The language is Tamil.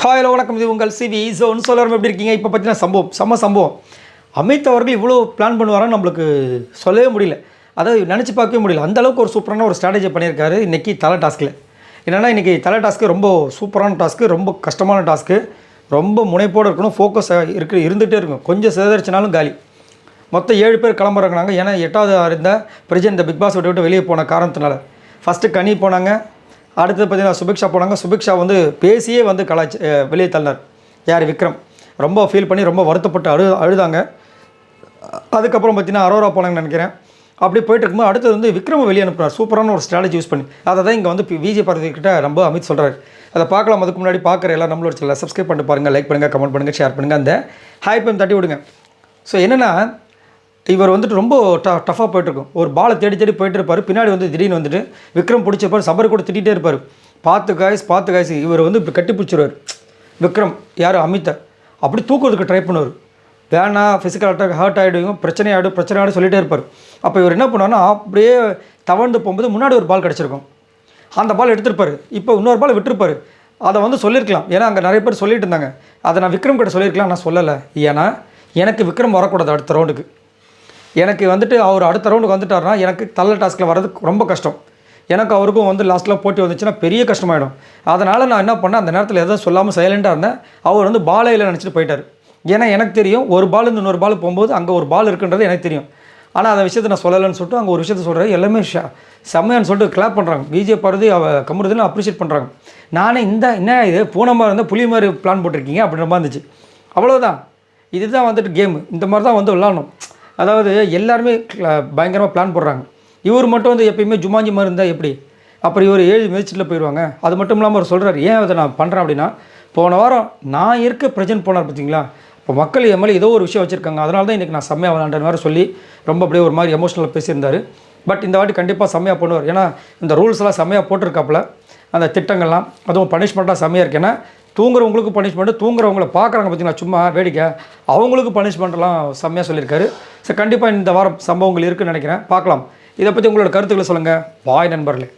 ஹாய் ஹலோ வணக்கம், இது உங்கள் சிவி ஜோன். சொல்லணும் எப்படி இருக்கீங்க? இப்போ பார்த்தீங்கன்னா சம்பவம் அமித் அவர்கள் இவ்வளோ பிளான் பண்ணுவாரான்னு நம்மளுக்கு சொல்லவே முடியல. அதாவது நினச்சி பார்க்கவே முடியல. அந்தளவுக்கு ஒரு சூப்பரான ஒரு ஸ்ட்ராட்டஜி பண்ணியிருக்காரு இன்றைக்கி தலை டாஸ்கில். என்னென்னா இன்றைக்கி தலை டாஸ்க்கு ரொம்ப சூப்பரான டாஸ்க்கு, ரொம்ப கஷ்டமான டாஸ்க்கு, ரொம்ப முனைப்போடு இருக்கணும், ஃபோக்கஸ் இருந்துகிட்டே இருக்கும். கொஞ்சம் சேதரிச்சினாலும் காலி. மொத்தம் 7 பேர் கிளம்புறாங்க. ஏன்னா 8வது இருந்த பிரஜன் இந்த பிக் பாஸ் விட்டு வெளியே போன காரணத்தினால ஃபஸ்ட்டு கனி போனாங்க. அடுத்தது பார்த்திங்கன்னா சுபிக்ஷா போனாங்க. சுபிக்ஷா வந்து பேசியே வந்து வெளியே தள்ளினார். யார்? விக்ரம். ரொம்ப ஃபீல் பண்ணி ரொம்ப வருத்தப்பட்டு அழுதாங்க. அதுக்கப்புறம் பார்த்திங்கன்னா அரோரா போனாங்கன்னு நினைக்கிறேன். அப்படி போயிட்டு இருக்கும்போது அடுத்தது வந்து விக்ரமை வெளியே அனுப்புனார். சூப்பரான ஒரு ஸ்ட்ராட்டஜி யூஸ் பண்ணி. அதை தான் இங்கே வந்து விஜய் பார்வதிக்கிட்ட ரொம்ப அமித் சொல்கிறார். அதை பார்க்கலாம். அதுக்கு முன்னாடி பார்க்குற எல்லாம் நம்மளோட சேனலை சப்ஸ்கிரைப் பண்ணிட்டு பாருங்கள், லைக் பண்ணுங்கள், கமெண்ட் பண்ணுங்கள், ஷேர் பண்ணுங்கள், அந்த ஹைப்பையும் தட்டி விடுங்க. ஸோ என்னென்னா இவர் வந்துட்டு ரொம்ப டஃப்பாக போய்ட்டுருக்கும். ஒரு பாலை தேடி போயிட்டு இருப்பார். பின்னாடி வந்து திடீர்னு வந்துட்டு விக்ரம் பிடிச்சிருப்பார். சபரி கூட திட்டிகிட்டே இருப்பார். பார்த்து காய்ஸ் இவர் வந்து இப்படி கட்டி பிடிச்சிருவார் விக்ரம். யார்? அமித்தை. அப்படி தூக்குறதுக்கு ட்ரை பண்ணுவார். வேணாம், ஃபிசிக்கல் அட்டாக் ஹர்ட் ஆகிடுவோம், பிரச்சனை ஆகிடும் சொல்லிகிட்டே இருப்பார். அப்போ இவர் என்ன பண்ணுவார்னா அப்படியே தவழ்ந்து போகும்போது முன்னாடி ஒரு பால் கிடச்சிருக்கும். அந்த பால் எடுத்துருப்பார். இப்போ இன்னொரு பால் விட்டுருப்பார். அதை வந்து சொல்லியிருக்கலாம். ஏன்னா அங்கே நிறைய பேர் சொல்லிட்டு இருந்தாங்க. அதை நான் விக்ரம் கிட்ட சொல்லியிருக்கலாம். நான் சொல்லலை. ஏன்னா எனக்கு விக்ரம் வரக்கூடாது அடுத்த ரவுண்டுக்கு. எனக்கு வந்துட்டு அவர் அடுத்த ரவுண்டுக்கு வந்துட்டார்னா எனக்கு தலை டாஸ்கில் வர்றது ரொம்ப கஷ்டம். எனக்கு அவருக்கும் வந்து லாஸ்ட்டில் போட்டி வந்துச்சுன்னா பெரிய கஷ்டமாயிடும். அதனால் நான் என்ன பண்ணேன், அந்த நேரத்தில் எதுவும் சொல்லாமல் சைலண்ட்டாக இருந்தேன். அவர் வந்து பாலையில் நினச்சிட்டு போயிட்டார். ஏன்னா எனக்கு தெரியும் ஒரு பால் இன்னொரு பால் போகும்போது அங்கே ஒரு பால் இருக்குன்றது எனக்கு தெரியும். ஆனால் அந்த விஷயத்தை நான் சொல்லலைன்னு சொல்லிட்டு அங்கே ஒரு விஷயத்த சொல்கிறேன். எல்லாமே செம்மையான்னு சொல்லிட்டு கிளாப் பண்ணுறாங்க. விஜய் பார்வதி கமருதுன்னு அப்ரிஷியேட் பண்ணுறாங்க. நானே என்ன இது பூனமாக இருந்தால் புலி மாதிரி பிளான் போட்டிருக்கீங்க அப்படின்ற மாதிரி இருந்துச்சு. அவ்வளோதான். இதுதான் வந்துட்டு கேமு. இந்த மாதிரி தான் வந்து விளாடணும். அதாவது எல்லாருமே பயங்கரமாக பிளான் போடுறாங்க. இவர் மட்டும் வந்து எப்பயுமே ஜுமாஞ்சி மாதிரி இருந்தால் எப்படி? அப்புறம் இவர் 7 மிதிச்சில் போயிடுவாங்க. அது மட்டும் இல்லாமல் அவர் சொல்கிறார், ஏன் அதை நான் பண்ணுறேன் அப்படின்னா, போன வாரம் நான் இருக்க பிரஜென்ட் போனார் பார்த்தீங்களா, இப்போ மக்கள் என் மேலே ஏதோ ஒரு விஷயம் வச்சுருக்காங்க, அதனால தான் இன்றைக்கி நான் செம்மையாக விளாண்டேன் மாதிரி சொல்லி ரொம்ப அப்படியே ஒரு மாதிரி எமோஷனலாக பேசியிருந்தார். பட் இந்த வாட்டி கண்டிப்பாக செம்மையாக பண்ணுவார். ஏன்னா இந்த ரூல்ஸ்லாம் செம்மையாக போட்டிருக்காப்புல. அந்த திட்டங்கள்லாம் அதுவும் பனிஷ்மெண்ட்டாக செம்மையாக இருக்குது. ஏன்னா தூங்குறவங்களுக்கு பனிஷ்மெண்ட்டு, தூங்குறவங்கள பார்க்குறாங்க பார்த்தீங்கன்னா சும்மா வேடிக்கை, அவங்களுக்கு பனிஷ்மெண்ட்லாம் செம்மையாக சொல்லியிருக்காரு. ஸோ கண்டிப்பாக இந்த வாரம் சம்பவங்கள் இருக்குதுன்னு நினைக்கிறேன். பார்க்கலாம். இதை பற்றி உங்களோட கருத்துக்களை சொல்லுங்கள். பாய் நண்பர்களே.